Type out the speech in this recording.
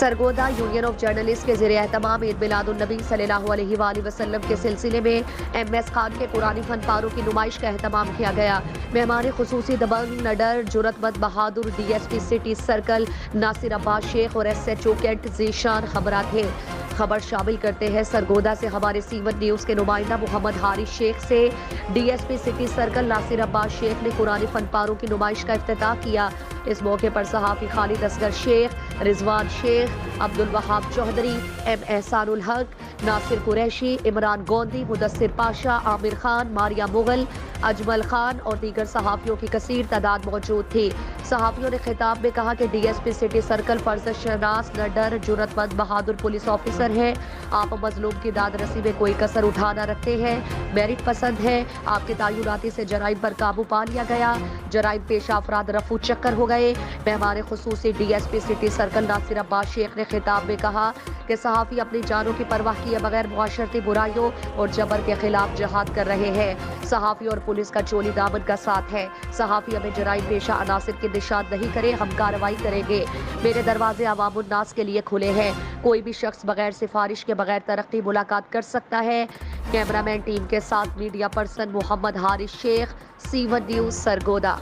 Sargodha union of journalist کے زیر اہتمام عید میلاد النبی صلی اللہ علیہ وآلہ وسلم کے سلسلے میں ایم ایس خان کے پرانی فن پاروں کی نمائش کا اہتمام کیا گیا۔ مہمان خصوصی دبنگ نڈر جرأت مند بہادر D S P city circle Nasir Abbas Sheikh اور S H O cantt Zeeshan خبرہ تھے۔ خبر شامل کرتے ہیں سرگودا سے ہمارے سیون نیوز کے نمائندہ محمد حارث شیخ سے D S P city circle Nasir Abbas Sheikh نے قرآن فن پاروں کی نمائش کا افتتاح کیا۔ اس موقع پر صحافی خالد اصغر شیخ، رضوان شیخ، عبدالوہاب چودھری، ایم احسان الحق، ناصر قریشی، عمران گوندی، مدثر پاشا، عامر خان، ماریا مغل، اجمل خان اور دیگر صحافیوں کی کثیر تعداد موجود تھی۔ صحافیوں نے خطاب میں کہا کہ D S P city circle فرض شناس، نڈر، جرأت مند بہادر پولیس آفیسر ہیں۔ آپ مظلوم کی داد رسی میں کوئی کسر اٹھا نہ رکھتے ہیں، میرٹ پسند ہے۔ آپ کے تعیناتی سے جرائم پر قابو پا لیا گیا، جرائم پیشہ افراد رفو چکر ہو گئے۔ مہمان خصوصی D S P city circle Nasir Abbas Sheikh نے خطاب میں کہا کہ صحافی اپنی جانوں کی پرواہ کیے بغیر معاشرتی برائیوں اور جبر کے خلاف جہاد کر رہے ہیں۔ صحافی اور پولیس کا چولی دامن کا ساتھ ہے۔ صحافی ہمیں جرائم پیشہ عناصر کی نشاند نہیں کرے، ہم کارروائی کریں گے۔ میرے دروازے عوام الناس کے لیے کھلے ہیں، کوئی بھی شخص بغیر سفارش کے بغیر ترقی ملاقات کر سکتا ہے۔ کیمرہ مین ٹیم کے ساتھ میڈیا پرسن محمد حارث شیخ، سیون نیوز سرگودا۔